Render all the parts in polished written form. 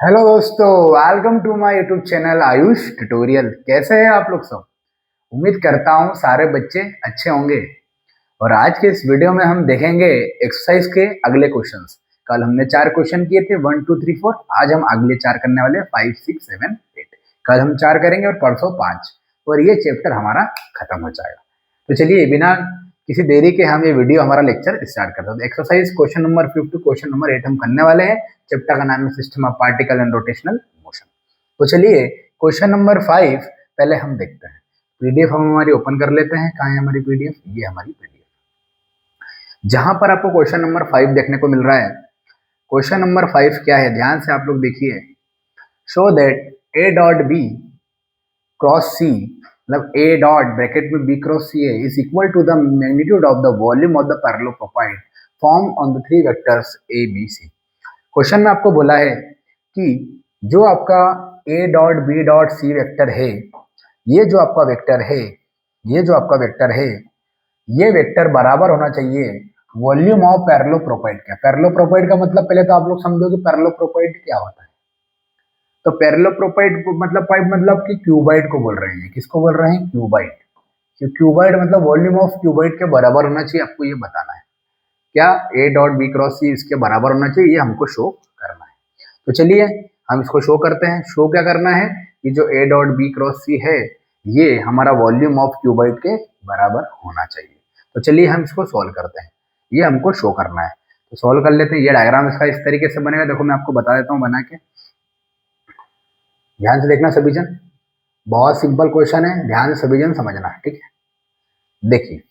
Hello दोस्तों, welcome to my YouTube channel Ayush Tutorial. कैसे हैं आप लोग सब? उम्मीद करता हूँ सारे बच्चे अच्छे होंगे। और आज के इस वीडियो में हम देखेंगे एक्सरसाइज के अगले क्वेश्चंस। कल हमने 4 क्वेश्चन किए थे, 1 2 3 4। आज हम अगले 4 करने वाले 5 6 7 8। कल हम 4 करेंगे और परसों 5, और ये चैप्टर हमारा खत्म हो जाएगा। तो चलिए बिना किसी देरी के हम ये वीडियो हमारा लेक्चर स्टार्ट करते हैं। Exercise question number 5 to question number 8 हम करने वाले हैं। चैप्टर का नाम है system of particle and rotational motion. तो चलिए क्वेश्चन नंबर 5 पहले हम देखते हैं। पीडीएफ हम हमारी ओपन कर लेते हैं। कहाँ है हमारी पीडीएफ? ये हमारी पीडीएफ, जहां पर आपको क्वेश्चन नंबर 5 देखने को मिल रहा है। क्वेश्चन नंबर 5 क्या है, ध्यान से आप लोग देखिए। Show that a dot b cross c, मतलब ए डॉट ब्रैकेट में बी क्रॉस सी है, is equal to the magnitude of the volume of the parallelogram form on the 3 vectors a b c. Question में आपको बोला है कि जो आपका a dot b dot c vector है, ये जो आपका वेक्टर है, ये जो आपका वेक्टर है, ये वेक्टर बराबर होना चाहिए वॉल्यूम ऑफ पैरेललोग्राम का। पैरेललोग्राम का मतलब पहले तो आप लोग समझो कि पैरेललोग्राम क्या होता है। तो पैरेललोग्राम मतलब पाइप मतलब कि क्यूबाइड को बोल रहे हैं। किसको बोल रहे हैं? क्यूबाइड। क्यूबाइड मतलब वॉल्यूम ऑफ क्यूबाइड के बराबर होना चाहिए, आपको ये बताना है। क्या ए डॉट बी क्रॉस सी इसके बराबर होना चाहिए, ये हमको शो करना है। तो चलिए हम इसको शो करते हैं। शो क्या करना है कि जो ए डॉट बी क्रॉस सी है, ये हमारा वॉल्यूम ऑफ क्यूबाइड के बराबर होना चाहिए। तो चलिए हम इसको सॉल्व करते हैं, ये हमको शो करना है। तो सॉल्व कर लेते हैं। ये डायग्राम इसका इस तरीके से बनेगा। देखो मैं आपको बता देता हूँ बना के, ध्यान से देखना सभी जन। बहुत सिंपल क्वेश्चन है, ध्यान से सभी जन समझना, ठीक है। देखिए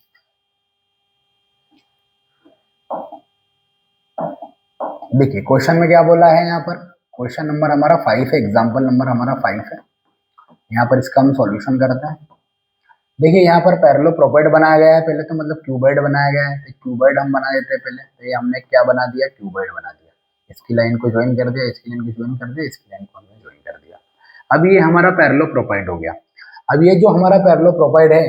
देखिए क्वेश्चन में क्या बोला है यहाँ पर। क्वेश्चन नंबर हमारा 5 है, एग्जाम्पल नंबर हमारा 5 है। यहाँ पर इसका हम सॉल्यूशन करते हैं। देखिए यहाँ पर पैरेललोग्राम बनाया गया है। पहले तो मतलब क्यूबाइड बनाया गया है, तो क्यूबाइड हम बना देते हैं पहले। तो ये हमने क्या बना दिया? क्यूबाइड बना दिया। इसकी लाइन को ज्वाइन कर दिया, इसकी लाइन को ज्वाइन कर दिया, इसकी लाइन को हमने ज्वाइन कर दिया। अब ये हमारा पैरेललोग्राम हो गया। अब ये जो हमारा पैरेललोग्राम है,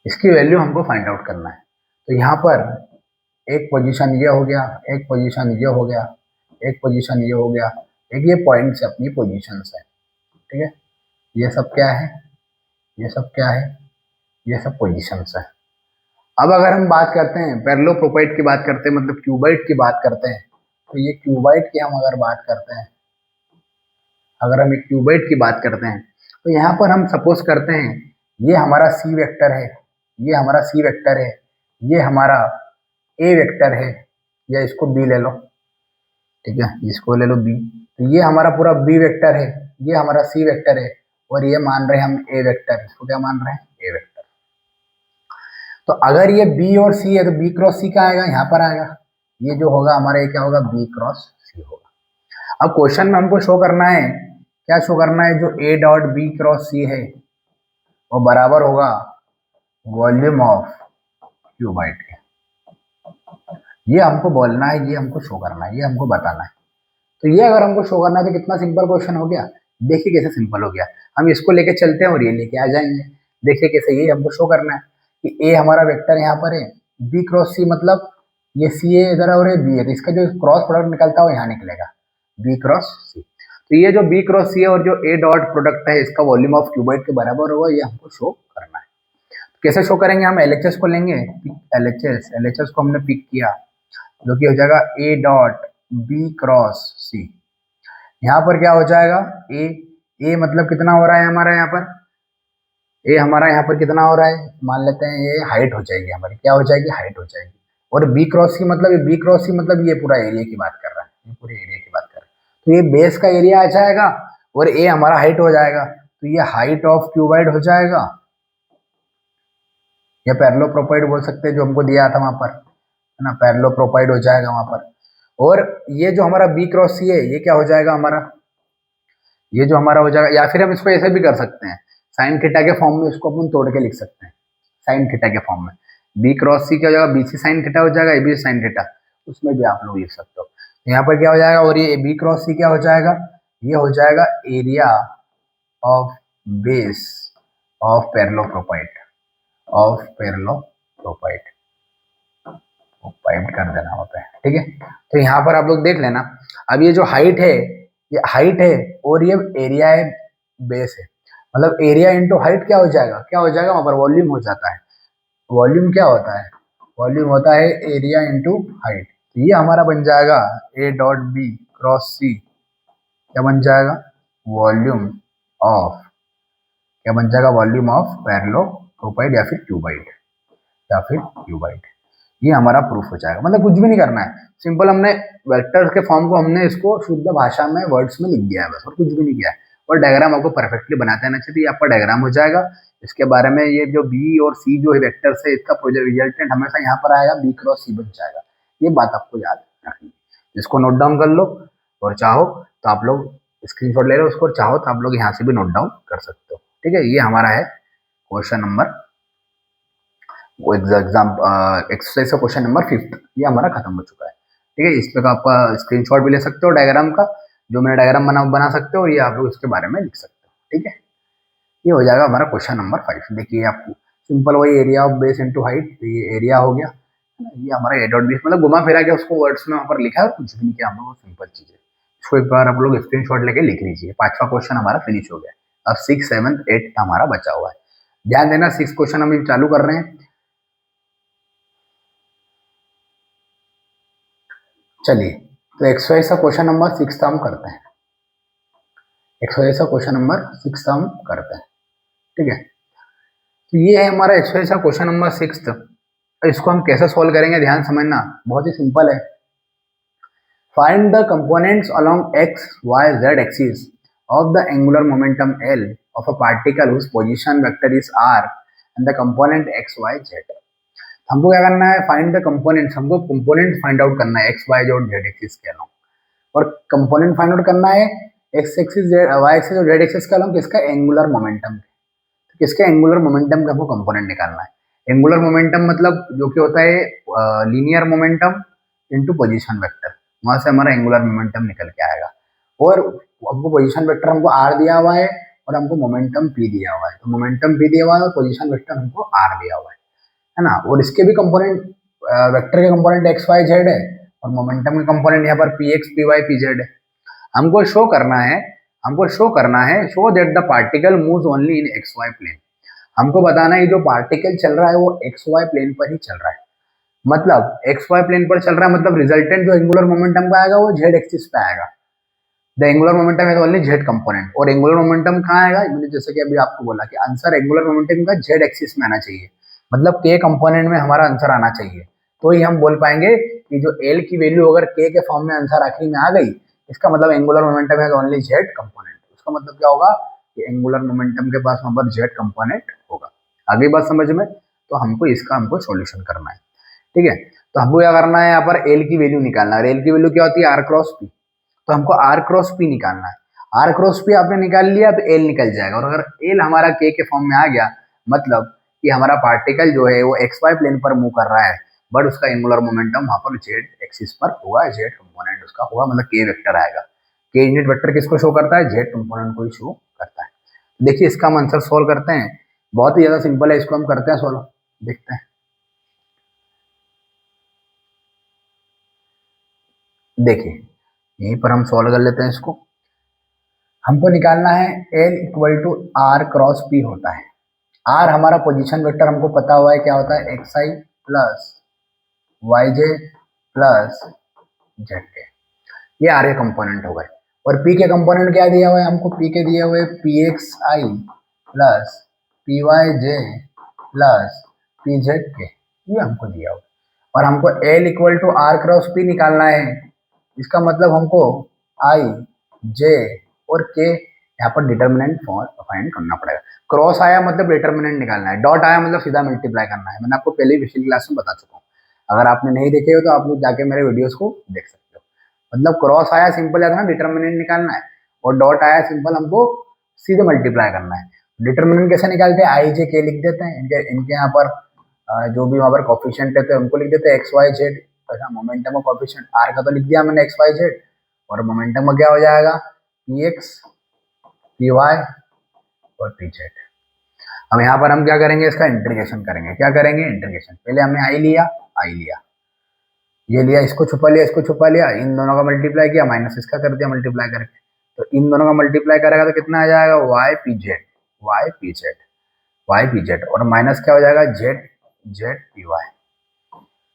इसकी वैल्यू हमको फाइंड आउट करना है। तो यहाँ पर एक पोजीशन ये हो गया, एक पोजीशन ये हो गया, एक पोजीशन ये हो गया, एक ये पॉइंट्स है अपनी पोजीशंस है, ठीक है। ये सब क्या है? ये सब क्या है? ये सब पोजीशंस है। अब अगर हम बात करते हैं पैरेललोग्राम की बात करते हैं, मतलब क्यूबाइड की बात करते हैं, तो ये क्यूबाइड की हम अगर बात करते हैं, अगर हम एक क्यूबाइड की बात करते हैं, तो यहाँ पर हम सपोज करते हैं ये हमारा सी वेक्टर है, ये हमारा सी वेक्टर है, ये हमारा ए वेक्टर है, या इसको बी ले लो, ठीक है, इसको ले लो बी। तो ये हमारा पूरा बी वेक्टर है, ये हमारा सी वेक्टर है, और ये मान रहे हैं हम ए वेक्टर। इसको क्या मान रहे हैं? ए वेक्टर। तो अगर ये बी और सी है तो बी क्रॉस सी का आएगा, यहाँ पर आएगा। ये जो होगा हमारा, ये क्या होगा? बी क्रॉस सी होगा। अब क्वेश्चन में हमको शो करना है, क्या शो करना है? जो ए डॉट बी क्रॉस सी है वो बराबर होगा वॉल्यूम ऑफ क्यूबाइड के। ये हमको बोलना है, ये हमको शो करना है, ये हमको बताना है। तो ये अगर हमको शो करना है तो कितना सिंपल क्वेश्चन हो गया। देखिए कैसे सिंपल हो गया। हम इसको लेके चलते हैं और ये लेके आ जाएंगे। देखिए कैसे, ये हमको शो करना है कि ए हमारा वेक्टर यहाँ पर है, बी क्रॉस सी मतलब ये सी है इधर और ये बी है, तो इसका जो क्रॉस प्रोडक्ट निकलता है वो यहाँ निकलेगा, बी क्रॉस सी। तो ये जो बी क्रॉस सी है और जो ए डॉट प्रोडक्ट है, इसका वॉल्यूम ऑफ क्यूबाइड के बराबर होगा, ये हमको शो करना है। कैसे शो करेंगे? हम एलएचएस को लेंगे। एलएचएस एलएचएस को हमने पिक किया, जो कि हो जाएगा ए डॉट बी क्रॉस सी। यहाँ पर क्या हो जाएगा? ए, ए मतलब कितना हो रहा है हमारा यहाँ पर? ए हमारा यहाँ पर कितना हो रहा है? मान लेते हैं ये हाइट हो जाएगी हमारी, क्या हो जाएगी? हाइट हो जाएगी। और बी क्रॉस सी मतलब, ये बी क्रॉस सी मतलब ये पूरा एरिया की बात कर रहा है, ये पूरे एरिया की बात कर रहा है। तो ये बेस का एरिया आ जाएगा और ए हमारा हाइट हो जाएगा, तो ये हाइट ऑफ क्यूबाइड हो जाएगा, या पैरेललोग्राम बोल सकते हैं, जो हमको दिया था वहां पर, है ना, पैरेललोग्राम हो जाएगा वहां पर। और ये जो हमारा बी क्रॉस सी है, ये क्या हो जाएगा हमारा? ये जो हमारा हो जाएगा, या फिर हम इसको ऐसे भी कर सकते हैं, साइन थीटा के फॉर्म में इसको अपन तोड़ के लिख सकते हैं। साइन थीटा के फॉर्म में बी क्रॉस सी क्या हो जाएगा? बी सी साइन थीटा हो जाएगा, ए बी साइन थीटा, उसमें भी आप लोग लिख सकते हो। तो यहाँ पर क्या हो जाएगा? और ये बी क्रॉस सी क्या हो जाएगा? ये हो जाएगा area of base of parallelogram, of parallelogram. Pipe कर देना होता है, ठीक है। तो यहाँ पर आप लोग देख लेना अब ये जो हाइट है, ये हाइट है और ये एरिया है, बेस है, मतलब एरिया इंटू हाइट क्या हो जाएगा, क्या हो जाएगा, वहां पर वॉल्यूम हो जाता है। वॉल्यूम क्या होता है, वॉल्यूम होता है एरिया इंटू हाइट। तो ये हमारा बन जाएगा ए डॉट बी क्रॉस सी, क्या बन जाएगा, वॉल्यूम ऑफ, क्या बन जाएगा, वॉल्यूम ऑफ पैरेललोपाइड या फिर क्यूबाइड, या फिर क्यूबाइड। ये हमारा प्रूफ हो जाएगा। मतलब कुछ भी नहीं करना है, सिंपल हमने वेक्टर्स के फॉर्म को हमने इसको शुद्ध भाषा में वर्ड्स में लिख दिया है बस, और कुछ भी नहीं किया है। और डायग्राम आपको परफेक्टली बनाते आना चाहिए, आपका डायग्राम हो जाएगा। इसके बारे में ये जो बी और सी जो है वेक्टर्स है, इसका प्रोजेक्ट रिजल्टेंट हमेशा यहाँ पर आएगा, बी क्रॉस सी बन जाएगा। ये बात आपको याद रखनी है। इसको नोट डाउन कर लो, और चाहो तो आप लोग स्क्रीनशॉट ले लो उसको, और चाहो तो आप लोग यहाँ से भी नोट डाउन कर सकते हो। ठीक है, ये हमारा है क्वेश्चन नंबर, वो एग्जाम एक्सरसाइज का क्वेश्चन नंबर 5, ये हमारा खत्म हो चुका है। ठीक है, इस पे का आपका स्क्रीनशॉट भी ले सकते हो डायग्राम का, जो मैंने डायग्राम बना सकते हो, और ये आप लोग इसके बारे में लिख सकते हो। ठीक है, ये हो जाएगा हमारा क्वेश्चन नंबर 5। देखिए आपको सिंपल वही area of base into height, ये एरिया हो गया, ये हमारा ए डॉट बी, मतलब घुमा फिरा के उसको वर्ड्स में वहाँ पर लिखा है, कुछ भी नहीं किया हम लोग, सिंपल चीज है। इसको एक बार आप लोग स्क्रीनशॉट लेके लिख लीजिए। 5वां क्वेश्चन हमारा फिनिश हो गया। अब 6, 7, 8 हमारा बचा हुआ है। ध्यान देना, 6 क्वेश्चन हम चालू कर रहे हैं। चलिए, तो एक्सरसाइज का क्वेश्चन नंबर 6 हम करते हैं। एक्सरसाइज का क्वेश्चन नंबर 6 हम करते हैं। ठीक है, तो ये है हमारा एक्सरसाइज का क्वेश्चन नंबर 6। इसको हम कैसे सॉल्व करेंगे, ध्यान समझना, बहुत ही सिंपल है। Find the components along x, y, z axis of the angular momentum L of a particle whose position vector is r and the component x, y, z। हमको क्या करना है, फाइंड द कंपोनेंट्स, हमको component find out करना है x, y, और z axis के along, और कंपोनेंट फाइंड आउट करना है x एक्सिस, y एक्सिस और z एक्सिस के अलोंग किसका, एंगुलर मोमेंटम। किसके, एंगुलर मोमेंटम का हमको कंपोनेंट निकालना है। एंगुलर मोमेंटम मतलब जो कि होता है linear momentum into position vector, वहां से हमारा एंगुलर मोमेंटम निकल के आएगा। और हमको पोजीशन वेक्टर हमको r दिया हुआ है, और हमको मोमेंटम p दिया हुआ है। तो मोमेंटम p दिया हुआ है और पोजीशन वेक्टर हमको r दिया हुआ है ना। और इसके भी कंपोनेंट, वेक्टर के कंपोनेंट x, y, z है, और मोमेंटम के कंपोनेंट यहाँ पर px, py, pz है। हमको शो करना है, show that the particle moves only in x y plane. हमको बताना है जो पार्टिकल चल रहा है वो एक्स वाई प्लेन पर ही चल रहा है, मतलब एक्स वाई प्लेन पर चल रहा है, मतलब रिजल्टेंट जो एंगुलर मोमेंटम का आएगा वो जेड एक्सिस पे आएगा। द एंगुलर मोमेंटम है ओनली जेड कंपोनेंट, और एंगुलर मोमेंटम कहाँ आएगा, मैंने जैसे कि अभी आपको बोला कि आंसर एंगुलर मोमेंटम का जेड एक्सिस में आना चाहिए, मतलब के कंपोनेंट में हमारा आंसर आना चाहिए। तो ही हम बोल पाएंगे कि जो एल की वैल्यू अगर के फॉर्म में आंसर आखिरी में आ गई, इसका मतलब एंगुलर मोमेंटम है ओनली जेड कंपोनेंट। उसका मतलब क्या होगा कि एंगुलर मोमेंटम के पास वहां पर जेड कंपोनेंट होगा। आगे बात समझ में, तो हमको सॉल्यूशन करना है। ठीक है, तो हमको क्या करना है, यहाँ पर एल की वैल्यू निकालना है। एल की वैल्यू क्या होती है, आर क्रॉस पी। तो हमको आर क्रॉस पी निकालना है। आर क्रॉस पी आपने निकाल लिया तो एल निकल जाएगा, और अगर एल हमारा के फॉर्म में आ गया, मतलब कि हमारा पार्टिकल जो है वो एक्स वाई प्लेन पर मूव कर रहा है, बट उसका एंगुलर मोमेंटम वहां पर जेड एक्सिस पर होगा, जेड कंपोनेंट उसका होगा, मतलब के वेक्टर आएगा। के यूनिट वेक्टर किसको शो करता है, जेड कंपोनेंट को ही शो करता है। देखिए इसका हम आंसर सोल्व करते हैं, बहुत ही ज्यादा सिंपल है, इसको हम करते हैं सोल्व, देखते हैं। देखिए यहीं पर हम सोल्व कर लेते हैं इसको। हमको निकालना है l equal to r cross p होता है। आर हमारा पोजीशन वेक्टर हमको पता हुआ है, क्या होता है, x i plus Y j plus Z के, ये आर के कंपोनेंट हो गए। और पी के कंपोनेंट क्या दिया हुआ है हमको, पी के दिए हुए p x i plus p y j plus p z के, ये हमको दिया हुआ है। और हमको l equal to r cross p निकालना है। इसका मतलब हमको आई जे और के यहाँ पर डिटर्मिनेंट फाइंड करना पड़ेगा। क्रॉस आया मतलब डिटर्मिनेंट निकालना है, डॉट आया मतलब सीधा मल्टीप्लाई करना है। मैंने आपको पहले ही पिछली क्लास में बता चुका हूँ, अगर आपने नहीं देखे हो तो आप लोग जाके मेरे वीडियोस को देख सकते हो। मतलब क्रॉस आया सिंपल है ना, डिटर्मिनेंट निकालना है, और डॉट आया सिंपल हमको सीधे मल्टीप्लाई करना है। डिटर्मिनेंट कैसे निकालते हैं, आई जे के लिख देते हैं, इनके यहाँ पर जो भी वहाँ पर कॉफिशिएंट रहते हैं उनको लिख देते हैं एक्स वाई जेड। अच्छा, मोमेंटम का कॉफिशिएंट आर का तो लिख दिया मैंने एक्स वाई जेड, और मोमेंटम का क्या हो जाएगा, पी एक्स पी वाई और पी जेड। अब यहाँ पर हम क्या करेंगे, इसका इंटीग्रेशन करेंगे। क्या करेंगे, इंटीग्रेशन। पहले हमने आई लिया, ये लिया, इसको छुपा लिया, इसको छुपा लिया, इन दोनों का मल्टीप्लाई किया, माइनस इसका कर दिया मल्टीप्लाई करके। तो इन दोनों का मल्टीप्लाई करेगा तो कितना आ जाएगा, y p z, y p z, y p z, और माइनस क्या हो जाएगा, जेड, जेड पी वाई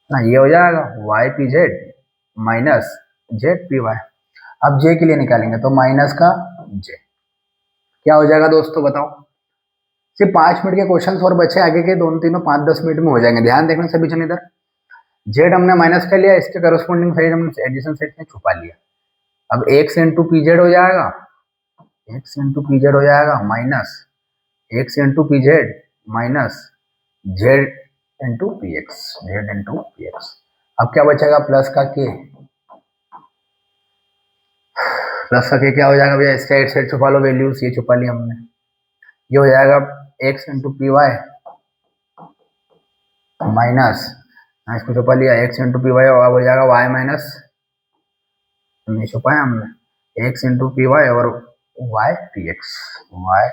ना, ये हो जाएगा y p z minus z p y. अब जे के लिए निकालेंगे तो माइनस का जे, क्या हो जाएगा दोस्तों बताओ। सिर्फ 5 मिनट के क्वेश्चन और बचे, आगे के दोनों तीनों 5-10 मिनट में हो जाएंगे। ध्यान देखना सभी जन इधर, जेड हमने माइनस कर लिया, इसके करस्पॉन्डिंग साइड हमने एडिशन साइड में छुपा लिया। अब एक्स इंटू पी जेड हो जाएगा, एक्स इंटू पी जेड हो जाएगा minus x into P z minus Z into P x, Z into P x. अब क्या बचेगा, प्लस का के, प्लस का के क्या हो जाएगा भैया, इसका साइड छुपा लो वैल्यूज, ये छुपा लिया हमने। ये हो जाएगा x into p y minus, इसको छुपा लिया, एक्स इंटू पी वाई, अब हो जाएगा वाई माइनस, नहीं छुपाया हमने, एक्स इंटू पी वाई और y p x, y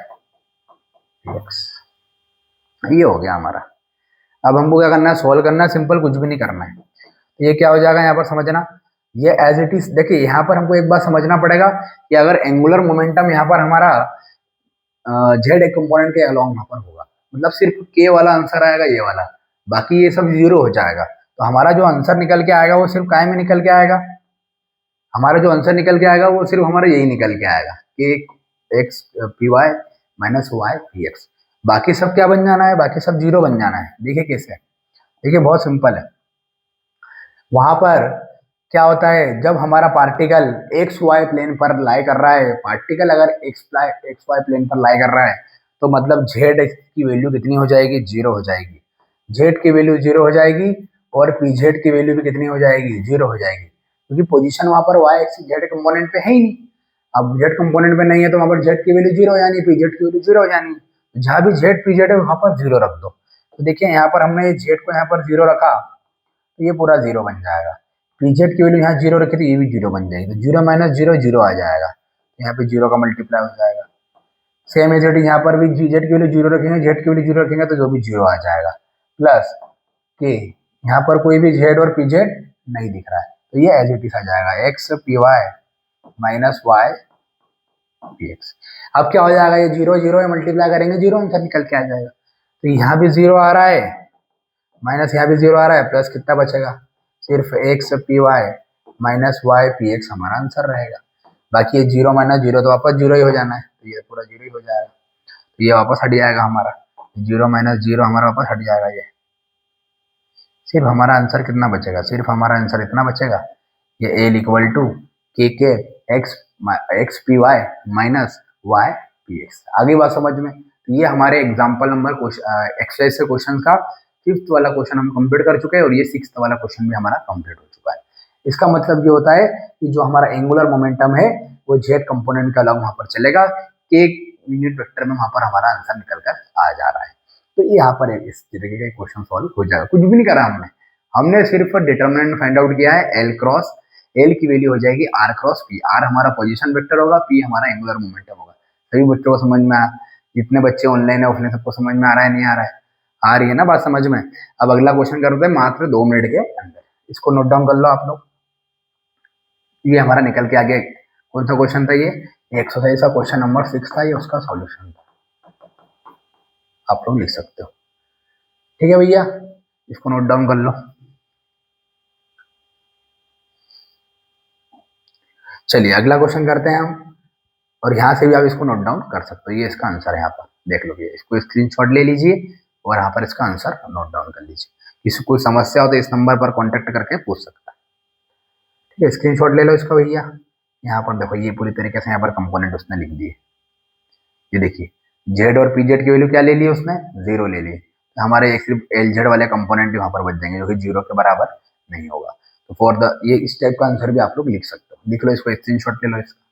p x. ये हो गया हमारा। अब हमको क्या करना है, सोल्व करना है, सिंपल, कुछ भी नहीं करना है। तो ये क्या हो जाएगा यहाँ पर समझना, ये एज इट इज। देखिए यहाँ पर हमको एक बात समझना पड़ेगा कि अगर एंगुलर मोमेंटम यहाँ पर हमारा जेड एक कंपोनेंट के अलोंग यहाँ पर होगा, मतलब सिर्फ के वाला आंसर आएगा ये वाला, बाकी ये सब जीरो हो जाएगा। तो हमारा जो आंसर निकल के आएगा वो सिर्फ काय में निकल के आएगा, हमारा जो आंसर निकल के आएगा वो सिर्फ हमारा यही निकल के आएगा कि x p y minus y p x. बाकी सब क्या बन जाना है, बाकी सब जीरो बन जाना है। देखिए कैसे, देखिए बहुत सिंपल है। वहां पर क्या होता है, जब हमारा पार्टिकल एक्स वाई प्लेन पर लाई कर रहा है, पार्टिकल अगर एक्स वाई प्लेन पर लाई कर रहा है तो मतलब जेड की वैल्यू कितनी हो जाएगी, जीरो हो जाएगी। जेड की वैल्यू जीरो हो जाएगी और पी जेड की वैल्यू भी कितनी हो जाएगी, जीरो हो जाएगी, क्योंकि पोजीशन वहां पर वाई एक्सिस जेड कंपोनेंट पे है ही नहीं। अब जेड कंपोनेंट पे नहीं है तो वहां पर जेड की वैल्यू जीरो हो जानी, पी जेड की वैल्यू जीरो हो जानी। जहां भी जेड पी जेड है वहां पर जीरो रख दो। तो देखिए यहाँ पर हमने जेड को यहाँ पर जीरो रखा तो ये पूरा जीरो बन जाएगा। पी जेड की वैल्यू यहाँ जीरो रखी तो ये भी जीरो बन जाएगी, तो जीरो माइनस जीरो जीरो आ जाएगा, यहाँ पे जीरो का मल्टीप्लाई हो जाएगा। सेम एज इट इज यहाँ पर भी जेड की वैल्यू जीरो रखेंगे, जेड की वैल्यू जीरो रखेंगे तो जो भी जीरो आ जाएगा, प्लस के यहाँ पर कोई भी जेड और पी जेड नहीं दिख रहा है तो ये एज इट इज आ जाएगा, x p y minus y p x. अब क्या हो जाएगा, ये जीरो जीरो मल्टीप्लाई करेंगे जीरो आंसर निकल के आ जाएगा। तो यहाँ भी जीरो आ रहा है माइनस, यहाँ भी जीरो आ रहा है, प्लस कितना बचेगा, सिर्फ x p y minus y p x हमारा आंसर रहेगा। बाकी ये जीरो माइनस जीरो तो वापस जीरो ही हो जाना है, तो ये पूरा जीरो ही हो जाएगा, तो ये वापस हट जाएगा हमारा, जीरो माइनस जीरो हमारा वापस हट जाएगा। ये सिर्फ हमारा आंसर कितना बचेगा, सिर्फ हमारा आंसर इतना बचेगा, ये l equal to k x x p y minus y p x. आगे बात समझ में। तो ये हमारे एग्जाम्पल नंबर एक्सरसाइज से क्वेश्चन का 5th वाला क्वेश्चन हम कंप्लीट कर चुके हैं और ये 6th वाला क्वेश्चन भी हमारा कंप्लीट हो चुका है। इसका मतलब ये होता है कि जो हमारा एंगुलर मोमेंटम है वो जेड कंपोनेंट का अलग वहां पर चलेगा, के यूनिट वेक्टर में वहां पर हमारा आंसर निकल कर आ जा रहा है। तो यहाँ पर इस तरीके का क्वेश्चन सॉल्व हो जाएगा, कुछ भी नहीं करा हमने, हमने सिर्फ डिटर्मिनेंट फाइंड आउट किया है एल क्रॉस, एल की वैल्यू हो जाएगी आर क्रॉस पी, आर हमारा पोजीशन वेक्टर होगा, पी हमारा एंगुलर मोमेंटम होगा। सभी बच्चों को समझ में आया, जितने बच्चे ऑनलाइन है उसने सबको समझ में आ रहा है, नहीं आ रहा है, आ रही है ना बात समझ में। अब अगला क्वेश्चन करते हैं मात्र 2 मिनट के अंदर, इसको नोट डाउन कर लो आप लोग। ये हमारा निकल के आगे कौन सा क्वेश्चन था, ये एक्सरसाइज का क्वेश्चन नंबर 6 था, ये उसका सॉल्यूशन था, आप लोग लिख सकते हो। ठीक है भैया, इसको नोट डाउन कर लो। चलिए अगला क्वेश्चन करते हैं हम, और यहाँ से भी आप इसको नोट डाउन कर सकते हो, ये इसका आंसर है, यहाँ पर देख लो, ये इसको स्क्रीनशॉट ले लीजिए और यहाँ पर इसका आंसर नोट डाउन कर लीजिए। किसी कोई समस्या हो तो इस नंबर पर कॉन्टेक्ट करके पूछ सकता है। ठीक है, स्क्रीनशॉट ले लो इसका भैया। यहाँ पर देखो ये पूरी तरीके से यहाँ पर कंपोनेंट उसने लिख दिए, ये देखिए जेड और पी जेड की वैल्यू क्या ले ली उसने, जीरो ले ली, तो हमारे सिर्फ एल जेड वाले कंपोनेंट वहां पर बच जाएंगे जो कि जीरो के बराबर नहीं होगा। तो फॉर द ये इस टाइप का आंसर भी आप लोग लिख सकते हो, लिख लो इसको, स्क्रीनशॉट ले लो इसका।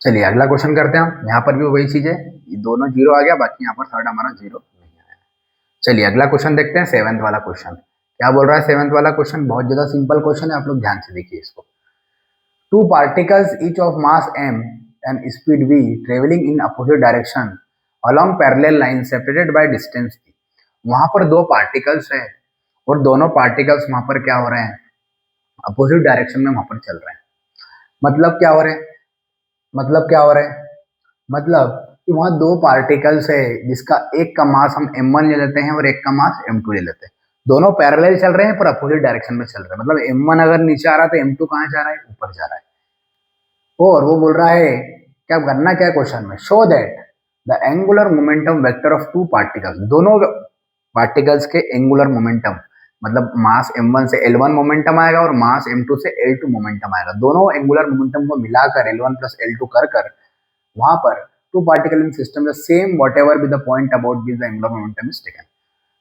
चलिए अगला क्वेश्चन करते हैं हम, यहाँ पर भी वही चीज है, ये दोनों जीरो आ गया, बाकी यहाँ पर थर्ड हमारा जीरो नहीं आया। चलिए अगला क्वेश्चन देखते हैं, 7th वाला क्वेश्चन। क्या बोल रहा है 7th वाला क्वेश्चन, बहुत ज्यादा सिंपल क्वेश्चन है, आप लोग ध्यान से देखिए इसको। 2 particles each of mass m and speed v traveling in opposite direction along parallel lines separated by distance v। वहां पर दो पार्टिकल्स है और दोनों पार्टिकल्स वहां पर क्या हो रहे हैं, अपोजिट डायरेक्शन में वहां पर चल रहे हैं। मतलब क्या हो रहे हैं, मतलब क्या हो रहा है, मतलब कि वहां दो पार्टिकल्स है जिसका एक का मास हम m1 ले लेते हैं और एक का मास m2 ले लेते हैं। दोनों पैरेलल चल रहे हैं पर अपोजिट डायरेक्शन में चल रहे हैं। मतलब m1 अगर नीचे आ रहा है तो m2 कहाँ जा रहा है, ऊपर जा रहा है। और वो बोल रहा है क्या करना, क्या क्वेश्चन में, show that the angular momentum vector of two particles, दोनों पार्टिकल्स के एंगुलर मोमेंटम, मतलब मास m1 से l1 मोमेंटम आएगा और मास m2 से l2 मोमेंटम आएगा। दोनों एंगुलर मोमेंटम को मिलाकर l1 प्लस l2 कर वहां पर two particle in system the same whatever be the point about which the angular momentum is taken.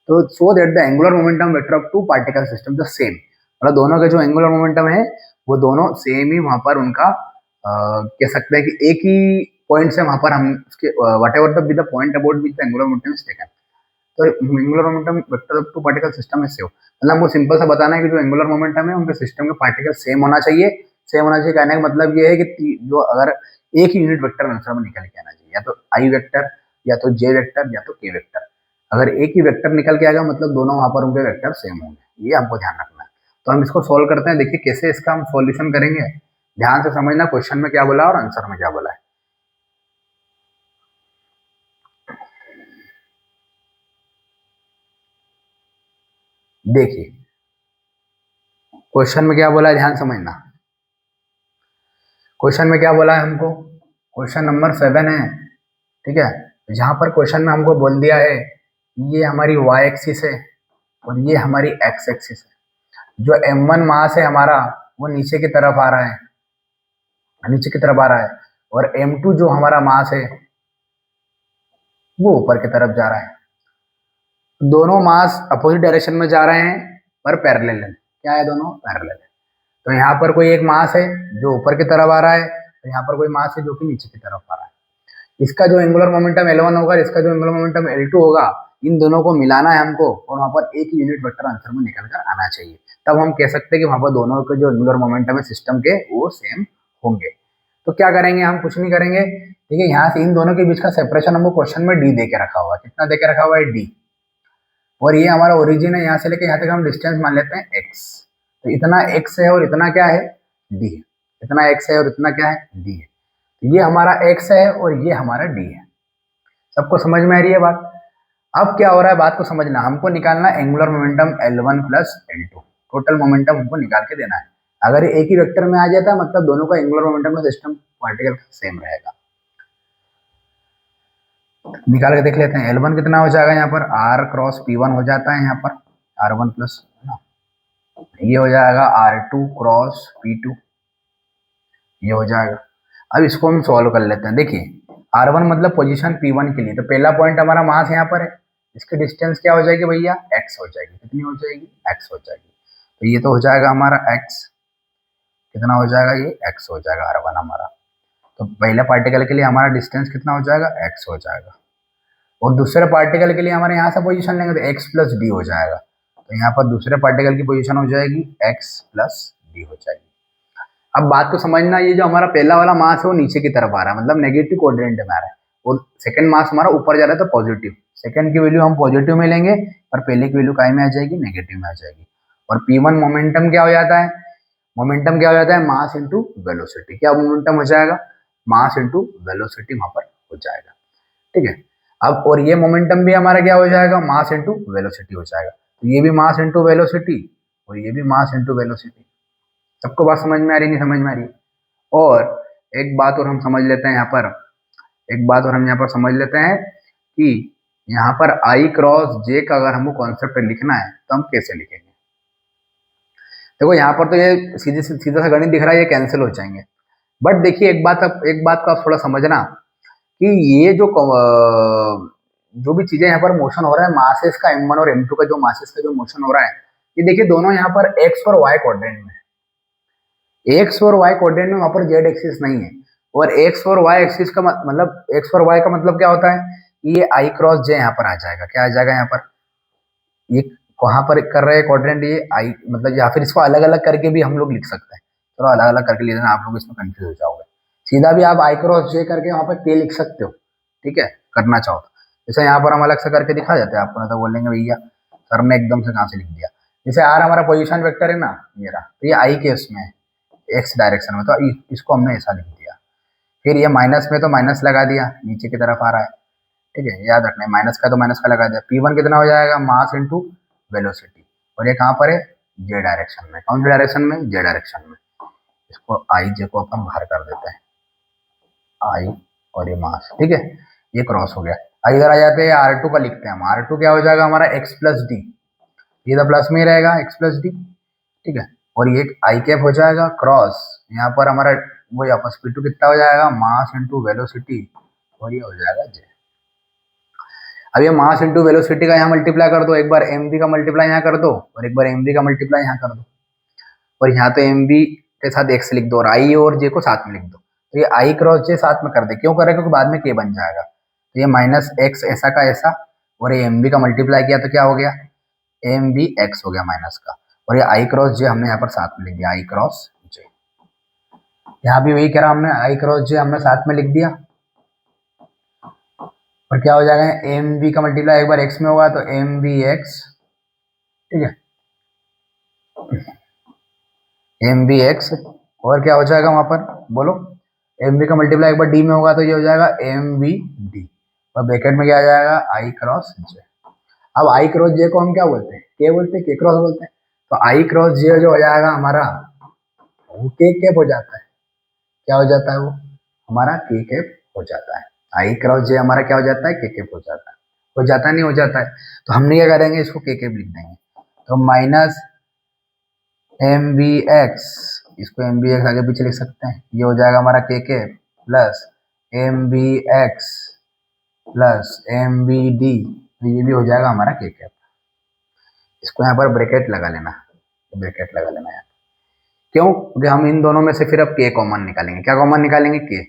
तो so that the angular momentum vector of two particle system the same, मतलब दोनों के जो angular momentum है वो दोनों same ही वहां पर उनका कह सकते हैं कि एक ही पॉइंट से वहां पर हम उसके whatever the be the point about which the angular momentum is taken. तो angular momentum vector of two particle system में सेम, मतलब हमको सिंपल सा बताना है कि जो एंगुलर मोमेंटम है उनके सिस्टम के पार्टिकल सेम होना चाहिए। सेम होना चाहिए कहने का मतलब ये है कि जो अगर एक ही यूनिट वेक्टर आंसर में निकल के आना चाहिए, या तो आई वेक्टर या तो जे वेक्टर या तो के वेक्टर। अगर एक ही वेक्टर निकल के आएगा मतलब दोनों वहां पर उनके वेक्टर सेम होंगे, ये हमको ध्यान रखना है। तो हम इसको सोल्व करते हैं, देखिए कैसे इसका हम सॉल्यूशन करेंगे। ध्यान से समझना क्वेश्चन में क्या बोला और आंसर में क्या बोला है। देखिए क्वेश्चन में क्या बोला है, ध्यान समझना। क्वेश्चन में क्या बोला है हमको, क्वेश्चन नंबर 7 है, ठीक है। जहां पर क्वेश्चन में हमको बोल दिया है ये हमारी y एक्सिस है और ये हमारी x एक्सिस है। जो m1 मास है हमारा वो नीचे की तरफ आ रहा है, नीचे की तरफ आ रहा है, और m2 जो हमारा मास है वो ऊपर की तरफ जा रहा है। दोनों मास अपोजिट डायरेक्शन में जा रहे हैं पर पैरेलल है। क्या है, दोनों पैरेलल है। तो यहाँ पर कोई एक मास है जो ऊपर की तरफ आ रहा है, तो यहाँ पर कोई मास है जो कि नीचे की तरफ आ रहा है। इसका जो एंगुलर मोमेंटम L1 होगा, इसका जो एंगुलर मोमेंटम L2 होगा, इन दोनों को मिलाना है हमको और वहां पर एक यूनिट वेक्टर आंसर में निकल कर आना चाहिए। तब हम कह सकते हैं कि वहां पर दोनों के जो एंगुलर मोमेंटम है सिस्टम के वो सेम होंगे। तो क्या करेंगे, हम कुछ नहीं करेंगे, ठीक है। यहाँ से इन दोनों के बीच का सेपरेशन हमको क्वेश्चन में d दे के रखा हुआ है। कितना दे के रखा हुआ है, d। और ये हमारा ओरिजिन है, यहाँ से लेके यहाँ तक हम डिस्टेंस मान लेते हैं x। तो इतना x है और इतना क्या है, d है। इतना x है और इतना क्या है, d है। तो ये हमारा x है और ये हमारा d है। सबको समझ में आ रही है बात। अब क्या हो रहा है, बात को समझना, हमको निकालना angular momentum L1 plus L2, total momentum हमको निकाल के देना है। अगर एक ही वेक्टर में आ जाता है मतलब दोनों का एंगुलर मोमेंटम का सिस्टम पार्टिकल सेम रहेगा। निकाल के देख लेते हैं। L1 कितना हो जाएगा, यहाँ पर R क्रॉस P1 हो जाता है, यहाँ पर R1 प्लस, ये हो जाएगा R2 क्रॉस P2, ये हो जाएगा। अब इसको हम सॉल्व कर लेते हैं। देखिए R1 मतलब पोजीशन P1 के लिए, तो पहला पॉइंट हमारा मास यहाँ पर है, इसकी डिस्टेंस क्या हो जाएगी भैया, x हो जाएगी। कितनी हो जाएगी, x हो जाएगी। तो ये तो हो जाएगा हमारा x, कितना हो जाएगा, ये x हो जाएगा R1 हमारा। तो पहले पार्टिकल के लिए हमारा डिस्टेंस कितना हो जाएगा, x हो जाएगा। और दूसरे पार्टिकल के लिए हमारे यहाँ से पोजीशन लेंगे तो x प्लस डी हो जाएगा। तो यहाँ पर दूसरे पार्टिकल की पोजीशन हो जाएगी x प्लस डी हो जाएगी। अब बात को समझना, ये जो हमारा पहला वाला मास है वो नीचे की तरफ आ रहा है, मतलब नेगेटिव कोऑर्डिनेट में आ रहा है, और सेकंड मास हमारा ऊपर जा रहा है तो पॉजिटिव। सेकंड की वैल्यू हम पॉजिटिव में लेंगे और पहले की वैल्यू काय में आ जाएगी, नेगेटिव में आ जाएगी। और P1 मोमेंटम क्या हो जाता है, मोमेंटम क्या हो जाता है, मास इंटू वेलोसिटी। क्या मोमेंटम हो जाएगा, मास इंटू वेलोसिटी वहां पर हो जाएगा, ठीक है। अब और ये मोमेंटम भी हमारा क्या हो जाएगा, मास इंटू वेलोसिटी हो जाएगा। तो ये भी मास इंटू वेलोसिटी और ये भी मास इंटू वेलोसिटी। सबको बात समझ में आ रही, नहीं समझ में आ रही। और एक बात और हम समझ लेते हैं यहाँ पर, एक बात और हम यहाँ पर समझ लेते हैं कि यहाँ पर I क्रॉस J का अगर हमको कॉन्सेप्ट लिखना है तो हम कैसे लिखेंगे। देखो यहाँ पर तो ये सीधा सा गणित दिख रहा है, ये कैंसिल हो जाएंगे। बट देखिए एक बात को आप थोड़ा समझना कि ये जो भी चीजें यहाँ पर मोशन हो रहा है, मासेस का M1 और M2 का जो मासेस का जो मोशन हो रहा है, ये देखिए दोनों यहाँ पर x और y कोऑर्डिनेट में है। x और y कोऑर्डिनेट में वहां पर z एक्सिस नहीं है। और x और y एक्सिस का मतलब x और y का मतलब क्या होता है, ये I क्रॉस J यहाँ पर आ जाएगा। क्या आ जाएगा यहाँ पर, ये कहाँ पर कर रहे हैं कोऑर्डिनेट, ये I, मतलब या फिर इसको अलग अलग करके भी हम लोग लिख सकते हैं। चलो अलग अलग करके लिख देना, आप लोग इसमें कंफ्यूज हो जाओगे। सीधा भी आप आई क्रॉस जे करके वहाँ पे के लिख सकते हो, ठीक है, करना चाहो तो। जैसे यहाँ पर हम अलग से करके दिखा देते हैं आपको, ना तो बोलेंगे भैया सर ने एकदम से कहाँ से लिख दिया। जैसे आर हमारा पोजीशन वेक्टर है ना, ये रहा, तो ये आई के उसमें एक्स डायरेक्शन में, तो इसको हमने ऐसा लिख दिया। फिर ये माइनस में तो माइनस लगा दिया, नीचे की तरफ आ रहा है, ठीक है, याद रखना है, माइनस का तो माइनस का लगा दिया। P1 कितना हो जाएगा, मास इंटू वेलोसिटी, और ये कहाँ पर है, जे डायरेक्शन में। कौन सी डायरेक्शन में, जे डायरेक्शन में। इसको आई जे को अपन बाहर कर देते हैं, आई और ये मास, ठीक है, ये क्रॉस हो गया। अब इधर आ जाते हैं, R2 का लिखते हैं हम। R2 क्या हो जाएगा हमारा, x प्लस डी, ये तो प्लस में ही रहेगा, x प्लस डी, ठीक है, और ये आई कैप हो जाएगा क्रॉस, यहाँ पर हमारा वही आपस P2 कितना हो जाएगा, मास इंटू वेलोसिटी, और ये हो जाएगा जे। अब ये मास इंटू वेलोसिटी का यहाँ मल्टीप्लाई कर दो, एक बार mv का मल्टीप्लाई यहाँ कर दो और एक बार mv का मल्टीप्लाई यहाँ कर दो, और यहाँ तो mv के साथ x लिख दो और i और j को साथ में लिख दो। तो ये i क्रॉस j साथ में कर दे, क्यों करें, क्योंकि बाद में k बन जाएगा। तो ये माइनस x ऐसा का ऐसा, और ये mv का मल्टीप्लाई किया तो क्या हो गया, mv x हो गया माइनस का, और ये i क्रॉस j हमने यहाँ पर साथ में लिख दिया, i क्रॉस j। यहाँ भी वही करा हमने, i क्रॉस j हमने साथ में लिख दिया, और क्या हो जाएगा, mv का मल्टीप्लाई एक बार x में होगा तो mv x, ठीक है, mv x, और क्या हो जाएगा वहां पर बोलो, mv का मल्टीप्लाई एक बार d में होगा तो ये हो जाएगा mv d, और ब्रैकेट में क्या आ जाएगा, i क्रॉस j। अब i क्रॉस j को हम क्या बोलते हैं, k बोलते हैं, k क्रॉस बोलते हैं। तो i क्रॉस j जो हो जाएगा हमारा, वो k कैप हो जाता है। क्या हो जाता है वो हमारा, k कैप हो जाता है। आई क्रॉस जे हमारा क्या हो जाता है, के कैप हो जाता है। हो जाता नहीं, हो जाता है, तो हमने क्या करेंगे, इसको के कैप लिख देंगे। तो माइनस एम बी एक्स, इसको एम बी एक्स आगे पीछे लिख सकते हैं, ये हो जाएगा हमारा k cap plus m b x plus m b d, तो ये भी हो जाएगा हमारा के कैप। इसको यहाँ पर ब्रैकेट लगा लेना, ब्रैकेट लगा लेना यहाँ, क्यों, क्योंकि हम इन दोनों में से फिर अब के कॉमन निकालेंगे। क्या कॉमन निकालेंगे, के।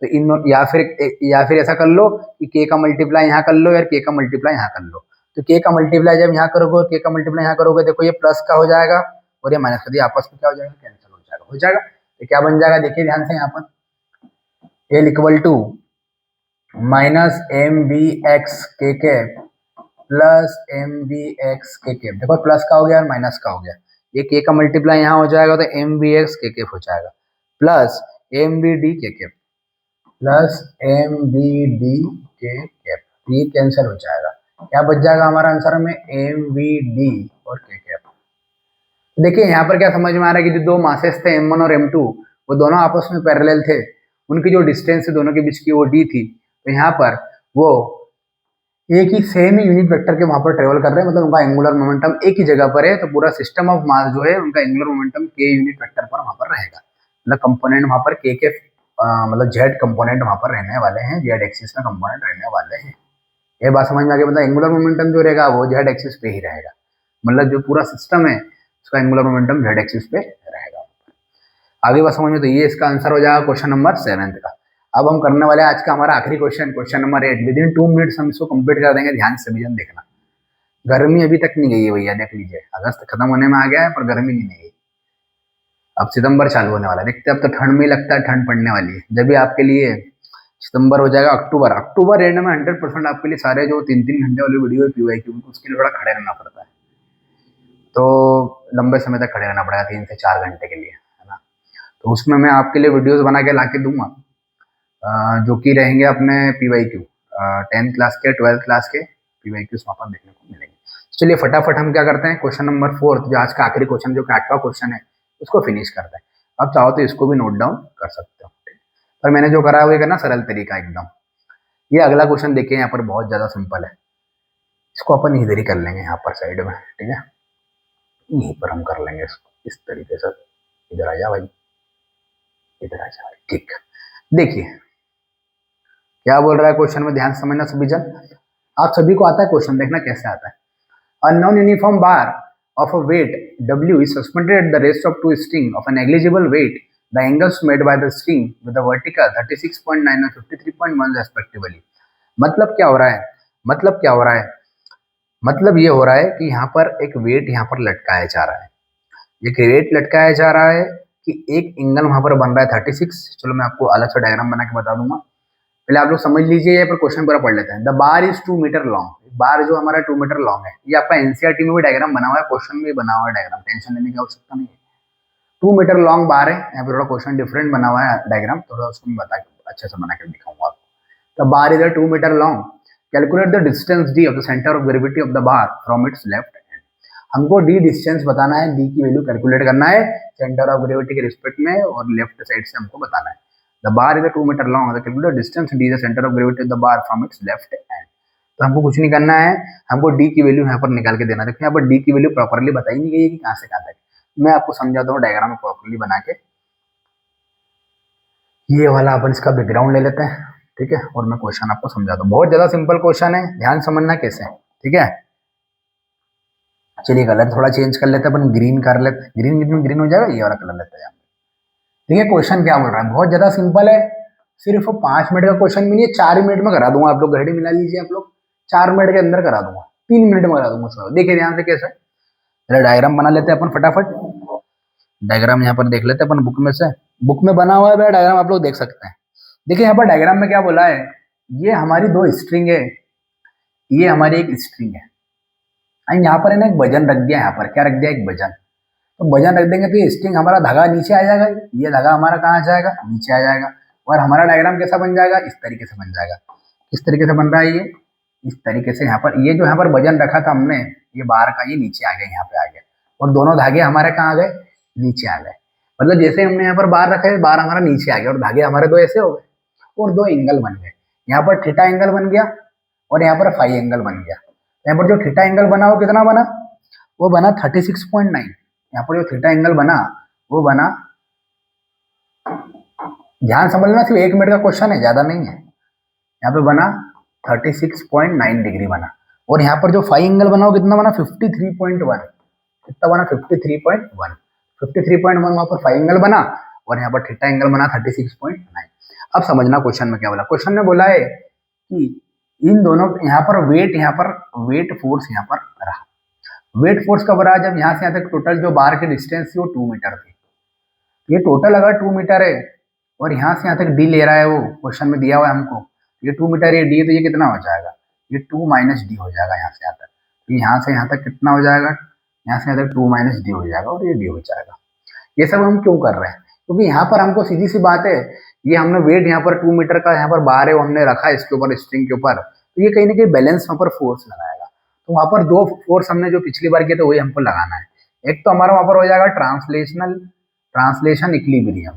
तो इन या फिर ऐसा कर लो कि के का मल्टीप्लाई यहाँ कर लो या के का मल्टीप्लाई यहाँ कर लो। तो के का मल्टीप्लाई जब यहाँ करोगे और के का मल्टीप्लाई यहाँ करोगे, देखो ये प्लस का हो जाएगा और ये माइनस का दिया, आपस में क्या हो जाएगा, कैंसिल हो जाएगा, हो जाएगा। तो क्या बन जाएगा, देखिए ध्यान से यहाँ पर, L equal to minus m b x के cap plus m b x के कैप। देखो प्लस का हो गया और माइनस का हो गया, ये के का मल्टीप्लाई यहाँ हो जाएगा तो एम बी एक्स के कैप हो जाएगा plus m b d k cap plus m b d k cap, ये कैंसिल हो जाएगा। क्या बच जाएगा हमारा आंसर में, एम बी डी और के कैप। देखिए यहाँ पर क्या समझ में आ रहा है कि जो दो मासेस थे m1 और m2, वो दोनों आपस में पैरेलल थे, उनकी जो डिस्टेंस है दोनों के बीच की वो d थी। तो यहाँ पर वो एक ही सेम ही यूनिट वेक्टर के वहां पर ट्रेवल कर रहे हैं, मतलब उनका एंगुलर मोमेंटम एक ही जगह पर है, तो पूरा सिस्टम ऑफ मास जो है उनका एंगुलर मोमेंटम के यूनिट वेक्टर पर वहां पर रहेगा। मतलब कंपोनेंट वहां पर के मतलब जेड कंपोनेंट वहां पर रहने वाले हैं, जेड एक्सिस में कंपोनेंट रहने वाले हैं। ये बात समझ में आ गई, मतलब एंगुलर मोमेंटम जो रहेगा वो जेड एक्सिस पे ही रहेगा, मतलब जो पूरा सिस्टम है उसका एंगुलर मोमेंटम जेड एक्सिस पे रहेगा। आगे बात समझ में, तो ये इसका आंसर हो जाएगा क्वेश्चन नंबर 7 का। अब हम करने वाले आज का हमारा आखिरी question, question number 8। With in 2 minutes हम इसको कंप्लीट कर देंगे, ध्यान से विजन देखना। गर्मी अभी तक नहीं गई है भैया, देख लीजिए, अगस्त खत्म होने में आ गया है पर गर्मी नहीं गई। अब सितंबर चालू होने वाला है, देखते अब तो ठंड में लगता है ठंड पड़ने वाली है। जब भी आपके लिए सितंबर हो जाएगा, अक्टूबर एंड में 100% आपके लिए सारे जो 3-3 घंटे वाली वीडियो है पीवाईक्यू, उसके लिए थोड़ा खड़े रहना पड़ता है, तो लंबे समय तक खड़े रहना पड़ेगा, 3 से 4 घंटे के लिए, है ना। तो उसमें मैं आपके लिए वीडियोस बना के ला के दूंगा, जो कि रहेंगे अपने पीवाईक्यू 10th क्लास के 12th क्लास के पीवाईक्यूज वहाँ पर देखने को मिलेंगे। चलिए फटाफट हम क्या करते हैं, क्वेश्चन नंबर 4 जो आज का आखिरी क्वेश्चन, जो कि 8वां क्वेश्चन है, उसको फिनिश करते हैं। अब चाहो तो इसको भी नोट डाउन कर सकते हो, पर मैंने जो करा है वो करना सरल तरीका एकदम। ये अगला क्वेश्चन देखिए, यहाँ पर बहुत ज्यादा सिंपल है, इसको अपन इधर ही कर लेंगे, यहाँ पर साइड में, ठीक है, यहीं पर हम कर लेंगे इसको इस तरीके से। इधर आ जा भाई, इधर आ जा भाई, ठीक। देखिए क्या बोल रहा है क्वेश्चन में, ध्यान समझना सभी जन। आप सभी को आता है क्वेश्चन, देखना कैसे आता है। A non-uniform bar of a weight W is suspended at the rest of 2 strings of a negligible weight. The angles made by the string with the vertical 36.9 and 53.1 respectively. मतलब क्या हो रहा है, मतलब क्या हो रहा है, मतलब ये हो रहा है कि यहाँ पर एक वेट यहाँ पर लटकाया जा रहा है, एक वेट लटकाया जा रहा है, कि एक एंगल वहां पर बन रहा है 36। चलो मैं आपको अलग से डायग्राम बना के बता दूंगा, पहले आप लोग समझ लीजिए, ये पर क्वेश्चन पूरा पढ़ लेते हैं। The bar is 2 metre long, bar जो हमारा 2 मीटर लॉन्ग है, ये आपका एनसीईआरटी में भी डायग्राम बना हुआ है, क्वेश्चन में भी बना हुआ है डायग्राम, टेंशन लेने की आवश्यकता नहीं है। 2 मीटर लॉन्ग बार है, यहाँ पे थोड़ा क्वेश्चन डिफरेंट बना हुआ है डायग्राम, थोड़ा उसको मैं बता अच्छे से बना कर दिखाऊंगा आपको। The bar is 2 metre long, calculate the distance d of the centre of gravity of the bar from its left end. हमको डी डिस्टेंस बताना है, डी की वैल्यू कैलकुलेट करना है सेंटर ऑफ ग्रेविटी के रिस्पेक्ट में, और लेफ्ट साइड से हमको बताना है। The bar is 2 metre long, calculate distance d the centre of gravity of the bar from its left and. तो हमको कुछ नहीं करना है, हमको डी की वैल्यू यहाँ पर निकाल के देना। देखिए यहाँ पर डी की वैल्यू प्रॉपरली बताई नहीं गई है कि कहाँ से कहाँ तक। मैं आपको समझाता हूँ डायग्राम में प्रॉपरली बना के। ये वाला अपन इसका बैकग्राउंड ले लेते हैं, ठीक है, और मैं क्वेश्चन आपको समझाता हूँ। बहुत ज्यादा सिंपल क्वेश्चन है, ध्यान समझना कैसे है, ठीक है। चलिए कलर थोड़ा चेंज कर लेते हैं अपन, ग्रीन कर लेते हैं, ग्रीन हो जाएगा, ये वाला कलर लेते हैं। देखिए क्वेश्चन क्या बोल रहा है, बहुत ज्यादा सिंपल है, सिर्फ 5 मिनट का क्वेश्चन भी नहीं है, 4 मिनट में करा दूंगा। आप लोग घड़ी मिला लीजिए, आप लोग 4 मिनट के अंदर करा दूंगा, 3 मिनट में करा दूंगा सर। देखिए ध्यान से कैसे, पहले डायग्राम बना लेते हैं अपन फटाफट। डायग्राम यहाँ पर देख लेते हैं अपन बुक में से, बुक में बना हुआ है डायग्राम, आप लोग देख सकते हैं। देखिए यहाँ पर डायग्राम में क्या बोला है, ये हमारी 2 स्ट्रिंग है, ये हमारी एक स्ट्रिंग है, एंड यहाँ पर है ना एक वजन रख दिया, यहाँ पर क्या रख दिया, एक वजन। तो वजन रख देंगे तो ये स्ट्रिंग हमारा धागा नीचे आ जाएगा, ये धागा हमारा कहाँ आ जाएगा, नीचे आ जाएगा, और हमारा डायग्राम कैसा बन जाएगा, इस तरीके से बन जाएगा। किस तरीके से बन रहा है ये, इस तरीके से। यहाँ पर ये जो यहाँ पर वजन रखा था हमने, ये बाहर का, ये नीचे आ गया, यहाँ पे आ गया, और दोनों धागे हमारे कहाँ आ गए, नीचे आ गए। मतलब जैसे हमने यहाँ पर बार रखा है, बार हमारा नीचे आ गया, और धागे हमारे 2 ऐसे हो गए, और 2 एंगल बन गए। यहाँ पर थीटा एंगल बन गया, और यहाँ पर फाई एंगल बन गया। यहाँ पर जो थीटा एंगल बना वो कितना बना, वो बना 36.9। यहाँ पर जो थीटा एंगल बना वो बना, ध्यान समझ लेना, सिर्फ 1 मिनट का क्वेश्चन है, ज्यादा नहीं है। यहाँ पे बना 36.9 डिग्री बना, और यहाँ पर जो फाई एंगल बना वो कितना बना, 53.1। कितना बना, 53.1। 53.1 वहां पर फाई एंगल बना, और यहाँ पर थीटा एंगल बना 36.9। अब समझना क्वेश्चन में क्या बोला। क्वेश्चन में बोला है कि इन दोनों, यहाँ पर वेट फोर्स यहाँ पर रहा। वेट फोर्स कब रहा, जब यहाँ से यहाँ तक टोटल जो बार की डिस्टेंस थी वो 2 मीटर थी। ये टोटल अगर 2 मीटर है, और यहाँ से यहाँ तक डी ले रहा है, वो क्वेश्चन में दिया हुआ है हमको, ये 2 मीटर, ये डी, तो ये कितना हो जाएगा, ये 2 माइनस डी हो जाएगा यहाँ से यहाँ तक। तो यहाँ से यहाँ तक कितना हो जाएगा, यहाँ से यहाँ तक 2 माइनस डी हो जाएगा, और ये डी हो जाएगा। ये सब हम क्यों कर रहे हैं, क्योंकि यहाँ पर हमको सीधी सी बात है, ये हमने वेट यहाँ पर 2 मीटर का यहाँ पर बार है, वो हमने रखा है इसके ऊपर, स्ट्रिंग के ऊपर, तो ये कहीं ना कहीं बैलेंस वहाँ पर फोर्स लगाएगा। तो वहाँ पर 2 फोर्स हमने जो पिछली बार किए थे वही हमको लगाना है। एक तो हमारा वहाँ पर हो जाएगा ट्रांसलेशन इक्विलिब्रियम,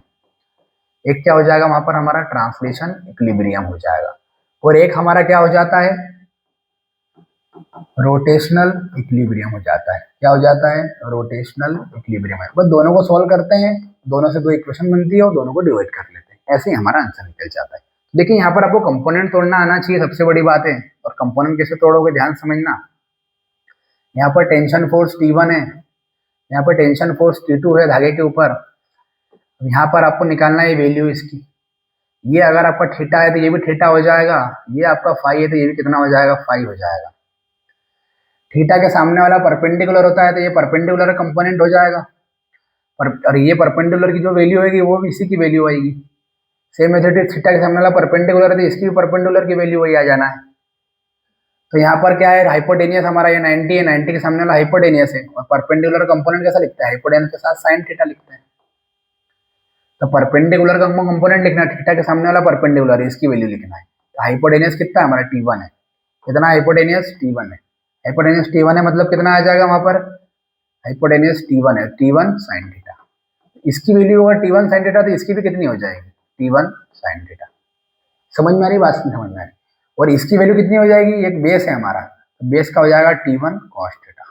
एक क्या हो जाएगा वहां पर हमारा, ट्रांसलेशन इक्विलिब्रियम हो जाएगा, और एक हमारा क्या हो जाता है, रोटेशनल इक्विलिब्रियम हो जाता है। क्या हो जाता है, रोटेशनल इक्विलिब्रियम है। बस दोनों को सॉल्व करते हैं, दोनों से 2 इक्वेशन बनती है, और दोनों को डिवाइड कर लेते हैं, ऐसे ही हमारा आंसर निकल जाता है। देखिए यहाँ पर आपको कंपोनेंट तोड़ना आना चाहिए, सबसे बड़ी बात है। और कंपोनेंट कैसे तोड़ोगे, ध्यान समझना। यहाँ पर टेंशन फोर्स T1 है, यहाँ पर टेंशन फोर्स T2 है धागे के ऊपर। यहाँ पर आपको निकालना है वैल्यू इसकी। ये अगर आपका थीटा है तो ये भी थीटा हो जाएगा, ये आपका फाई है तो ये भी कितना हो जाएगा, फाई हो जाएगा। थीटा के सामने वाला परपेंडिकुलर होता है तो ये परपेंडिकुलर कंपोनेंट हो जाएगा, और ये परपेंडिकुलर की जो वैल्यू होगी वो भी इसी की वैल्यू आएगी। सेम मेथड, थीटा के सामने वाला परपेंडिकुलर है तो इसकी भी परपेंडिकुलर की वैल्यू वही आ जाना है। तो यहाँ पर क्या है, हाइपोटेनियस हमारा ये 90 है, 90 के सामने वाला हाइपोटेनियस है, और परपेंडिकुलर कंपोनेंट कैसा लिखता है, हाइपोटेनियस के साथ साइन थीटा लिखते हैं। तो परपेंडिकुलर का हमको कंपोनेंट लिखना है, थीटा के सामने वाला परपेंडिकुलर है, इसकी वैल्यू लिखना है। तो हाइपोटेनियस कितना है हमारा, T1 है। कितना हाइपोटेनियस, T1 है। हाइपोटेनियस T1 है, मतलब कितना आ जाएगा वहां पर, हाइपोटेनियस T1 है, T1 साइन थीटा। इसकी वैल्यू होगा T1 साइन थीटा, तो इसकी भी कितनी हो जाएगी, T1 साइन थीटा। समझ में आ रही बात, समझ में आ रही। और इसकी वैल्यू कितनी हो जाएगी, एक बेस है हमारा, तो बेस का हो जाएगा T1 cos थीटा,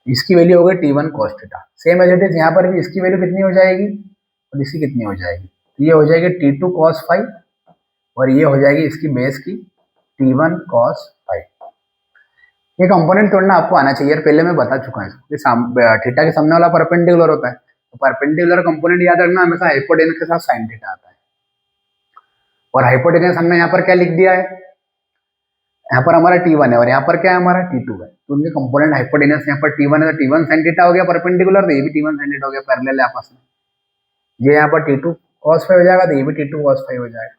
इसकी वैल्यू हो गई T1 cos theta. Same as it is यहाँ पर भी इसकी वैल्यू कितनी हो जाएगी, और इसकी कितनी हो जाएगी, तो ये हो जाएगी T2 cos फाई, और ये हो जाएगी इसकी बेस की T1 cos फाई। ये कंपोनेंट तोड़ना आपको आना चाहिए, पहले मैं बता चुका हूँ। थीटा के सामने वाला परपेंडिकुलर होता है, तो परपेंडिकुलर कंपोनेंट याद रखना हमेशा हाइपोटेनस के साथ साइन थीटा आता है। और हाइपोटेनस हमने यहाँ पर क्या लिख दिया है, यहाँ पर हमारा T1 है, और यहाँ पर क्या है हमारा T2 है। तो उनके कंपोनेंट हाइपोटेनस यहाँ पर T1 है, तो T1 साइन थीटा हो गया परपेंडिकुलर, तो ये भी T1 साइन थीटा हो गया, पैरेलल है आपस में। ये यहाँ पर T2 cos फाइव हो जाएगा, तो ये भी T2 cos फाइव हो जाएगा,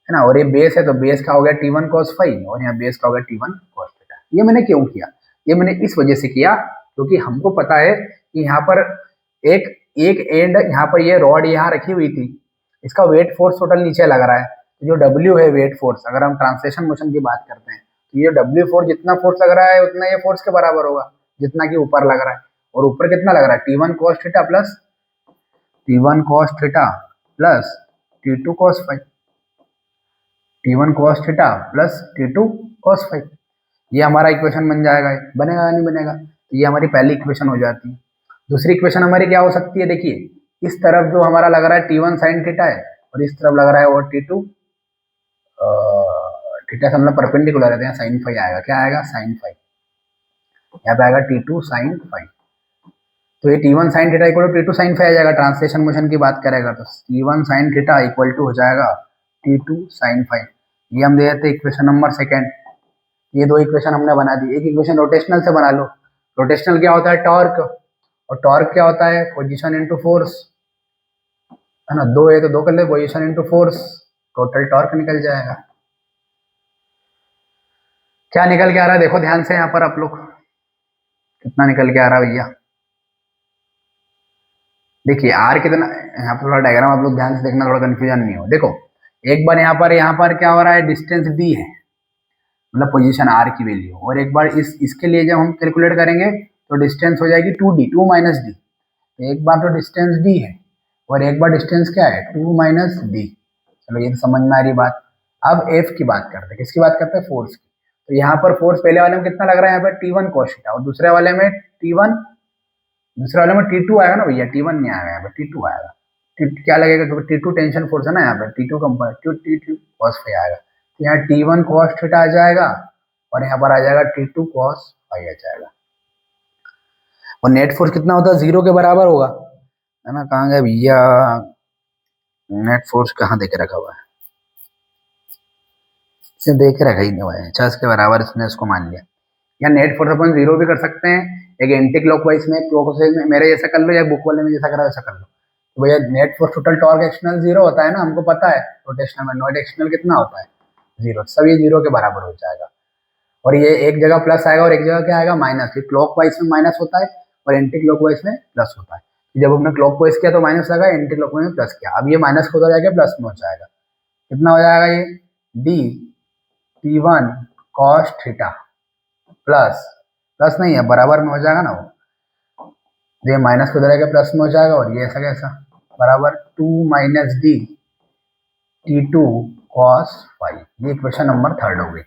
है ना। और ये बेस है तो बेस का हो गया T1 cos फाइव और यहाँ बेस का हो गया T1 cos थीटा। ये मैंने क्यों किया? ये मैंने इस वजह से किया क्योंकि हमको पता है कि यहाँ पर एक एक एंड यहाँ पर ये रॉड यहाँ रखी हुई थी, इसका वेट फोर्स टोटल नीचे लग रहा है, तो जो W है वेट फोर्स, अगर हम ट्रांसलेशन मोशन की बात करते हैं तो ये W फोर्स जितना फोर्स लग रहा है उतना ये फोर्स के बराबर होगा जितना कि ऊपर लग रहा है। और ऊपर कितना लग रहा है? T1 cos theta plus T1 cos theta plus T2 cos five, T1 cos theta plus T2 cos five. ये हमारा इक्वेशन बन जाएगा, बनेगा या नहीं बनेगा? तो ये हमारी पहली इक्वेशन हो जाती है। दूसरी इक्वेशन हमारी क्या हो सकती है? देखिए, इस तरफ जो हमारा लग रहा है T1 sin थीटा है और इस तरफ लग रहा है वो T2 थीटा से हम लोग परपेंडिकुलर रहते हैं, sin फाइव आएगा। क्या आएगा? sin five. यहाँ पे आएगा T2 sin फाइव। तो ये T1 sin theta equal to T2 sin five आ जाएगा। ट्रांसलेशन मोशन की बात करेगा तो T1 sin theta equal to हो जाएगा T2 sin फाइव। ये हम दे देते हैं इक्वेशन नंबर सेकेंड। ये दो इक्वेशन हमने बना दी। एक इक्वेशन रोटेशनल से बना लो। रोटेशनल क्या होता है? टॉर्क। और टॉर्क क्या होता है? पोजीशन इनटू फोर्स, है ना। दो है तो दो कर ले, position into force, total torque निकल जाएगा। क्या निकल के आ रहा है देखो ध्यान से यहाँ पर आप लोग, कितना निकल के आ रहा है भैया? देखिए आर कितना, यहाँ पर थोड़ा डायग्राम आप लोग ध्यान से देखना, थोड़ा कंफ्यूजन नहीं हो। देखो एक बार यहाँ पर क्या हो रहा है? डिस्टेंस डी है, मतलब पोजीशन आर की वैल्यू। और एक बार इसके लिए जब हम कैलकुलेट करेंगे तो डिस्टेंस हो जाएगी 2d, 2 माइनस डी। एक बार तो डिस्टेंस डी है और एक बार डिस्टेंस क्या है? 2 माइनस डी। चलो ये तो समझ में आ रही बात। अब एफ की बात करते हैं। किसकी बात करते हैं? फोर्स की। तो यहाँ पर फोर्स पहले वाले में कितना लग रहा है? यहाँ पर T1 cos थीटा, और दूसरे वाले में T1, दूसरे वाले में T2 आएगा ना भैया, T1 नहीं आएगा, यहाँ पर T2 आएगा। क्या लगेगा? क्योंकि T2 टेंशन फोर्स है ना, यहाँ पर T2 component T2 cos five आएगा। तो यहाँ T1 cos थीटा आ जाएगा और यहाँ पर आ जाएगा T2 cos फाइव आ जाएगा। और नेट फोर्स कितना होता है? 0 के बराबर होगा, है ना। कहाँ गया भैया? नेट फोर्स कहाँ देके रखा हुआ है? इसे देख रखा ही नहीं हुआ है। 50 के बराबर इसने इसको मान लिया। या नेट फोर्स अपन 0 भी कर सकते हैं, एक एंटी क्लॉकवाइज में, क्लॉकवाइज में मेरे जैसा कर लो या बुक वाले में जैसा करा वैसा कर लो। तो भैया net force total torque external 0 होता है ना, हमको पता है। रोटेशनल में नॉट एक्सटर्नल कितना होता है? 0। सब ये 0 के बराबर हो जाएगा। और ये एक जगह प्लस आएगा और एक जगह क्या आएगा? माइनस। ये क्लॉकवाइज में माइनस होता है और एंटी क्लॉकवाइज में प्लस होता है। जब हमने क्लॉकवाइज किया तो माइनस लगा, एंटी क्लॉकवाइज में प्लस किया। अब ये माइनस को जाएगा प्लस में हो जाएगा। कितना हो जाएगा ये? D T1 cos theta plus, plus नहीं है बराबर में हो जाएगा ना वो, ये माइनस को जाएगा प्लस में हो जाएगा। और ये ऐसा कैसा? बराबर 2 minus D T2 cos five. ये इक्वेशन नंबर थर्ड हो गई।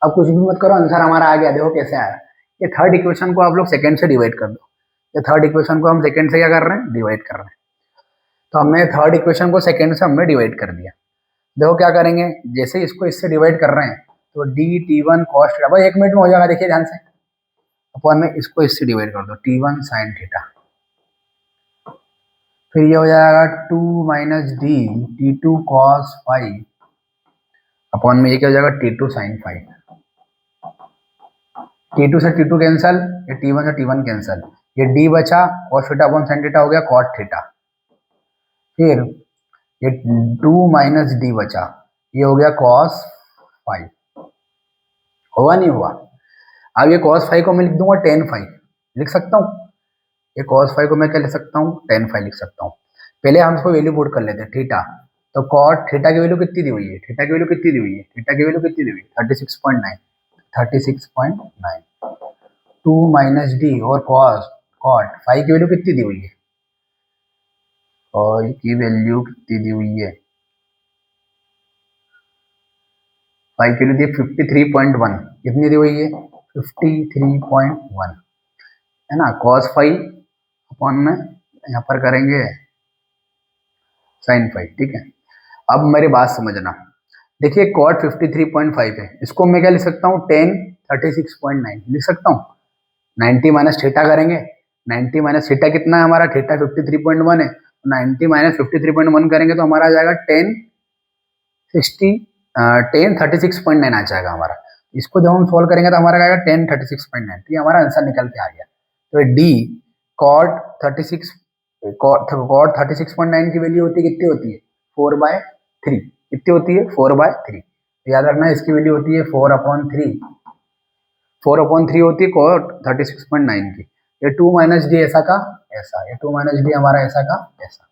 अब कुछ भी मत करो, आंसर हमारा आ गया। देखो कैसे आया। ये थर्ड इक्वेशन को आप लोग सेकंड से डिवाइड कर दो। ये थर्ड इक्वेशन को हम सेकंड से क्या कर रहे हैं? डिवाइड कर रहे हैं। तो हमने थर्ड इक्वेशन को सेकंड से हमने डिवाइड कर दिया। देखो क्या करेंगे, जैसे इसको इससे डिवाइड कर रहे हैं तो डी T1 cos थीटा, बस 1 मिनट में हो जाएगा। देखिए ध्यान से, अपन में इसको इससे डिवाइड कर दो, T1 sin थीटा, फिर ये हो जाएगा 2 minus D T2 cos five upon में ये क्या हो जाएगा? T2 sin five. T2 से T2 कैंसल, ये T1 से T1 कैंसल, ये d बचा, cos theta upon sin theta हो गया cot थीटा। फिर ये 2 माइनस डी बचा, ये हो गया cos फाइव। होगा नहीं हुआ? अब ये cos फाइव को मैं लिख दूंगा tan फाइव, लिख सकता हूँ। ये cos फाइव को मैं क्या लिख सकता हूँ? tan फाइव लिख सकता हूँ। पहले हम इसको वैल्यू पुट कर लेते हैं थीटा। तो cot थीटा की वैल्यू कितनी दी हुई है? थीटा की वैल्यू कितनी दी हुई है? थीटा की वैल्यू कितनी दी हुई है? 36.9, 36.9। 2 माइनस डी और cot फाइव की वैल्यू कितनी दी हुई है? और की वैल्यू कितनी दी हुई है? फाइव की वैल्यू दी 53.1। कितनी दी हुई है? 53.1, है ना। cos फाइव अपॉन में यहाँ पर करेंगे sin फाइव, ठीक है। अब मेरी बात समझना, देखिए cot 53.5 है, इसको मैं क्या लिख सकता हूँ? tan 36.9 लिख सकता हूँ। 90 माइनस थीटा करेंगे, 90 माइनस थीटा कितना है हमारा? थीटा 53.1 है, 90 माइनस 53.1 करेंगे तो हमारा आ जाएगा tan 36.9 आ जाएगा हमारा। इसको जब हम सॉल्व करेंगे तो हमारा आएगा tan 36.9। तो ये हमारा आंसर निकल के आ गया। तो डी cot 36 कॉट 36.9 की वैल्यू होती है, कितनी होती है 4/3, कितनी होती है 4/3। तो याद रखना इसकी वैल्यू होती है 4/3, 4/3 होती है कॉट 36.9 की। ये 2 माइनस डी ऐसा का ऐसा, ये 2 माइनस डी हमारा ऐसा का ऐसा।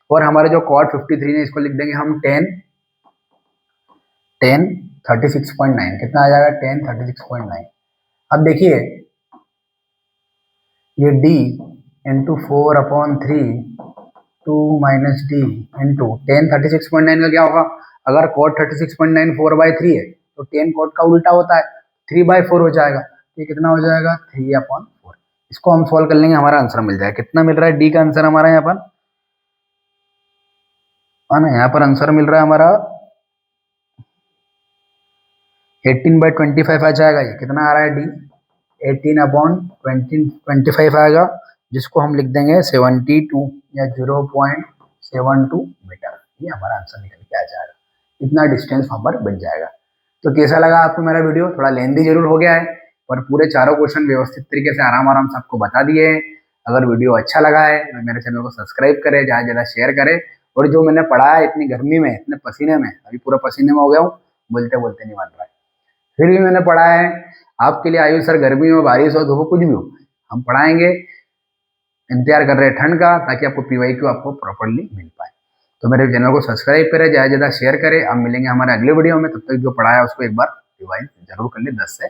और हमारे जो कॉट 53 है इसको लिख देंगे हम 10 36.9, कितना आ जाएगा 10 36.9। अब देखिए ये d into 4/3 2 minus D into 10 36.9 का क्या होगा, अगर कॉट 36.9 4/3 है तो 10 कॉट का उल्टा होता है 3/4 हो जाएगा। ये कितना हो जाएगा 3/4। इसको हम सॉल्व कर लेंगे, हमारा आंसर मिल जाएगा। कितना मिल रहा है डी का आंसर हमारा यहाँ पर, है ना, यहाँ पर आंसर मिल रहा है हमारा 18/25 आ जाएगा। ये कितना आ रहा है डी 18/25 आएगा, जिसको हम लिख देंगे 72 या 0.72 मीटर। ये हमारा आंसर निकल के आ जाएगा, इतना डिस्टेंस वहां पर बन जाएगा। तो कैसा लगा आपको मेरा वीडियो, थोड़ा लेंथी जरूर हो गया है पर पूरे चारों क्वेश्चन व्यवस्थित तरीके से आराम आराम से आपको बता दिए हैं। अगर वीडियो अच्छा लगा है तो मेरे चैनल को सब्सक्राइब करें, ज़्यादा से ज़्यादा शेयर करें। और जो मैंने पढ़ा है इतनी गर्मी में, इतने पसीने में, अभी पूरा पसीने में हो गया हूँ, बोलते बोलते नहीं बन रहा है, फिर भी मैंने पढ़ा है आपके लिए। आयु सर गर्मी हो, बारिश हो, धूप, कुछ भी हो, हम पढ़ाएंगे। इंतजार कर रहे हैं ठंड का, ताकि आपको PYQ आपको प्रॉपरली मिल पाए। तो मेरे चैनल को सब्सक्राइब करें, ज़्यादा से ज़्यादा शेयर करें। अब मिलेंगे हमारे अगले वीडियो में, तब तक जो पढ़ा है उसको एक बार रिवाइज जरूर कर ले 10 से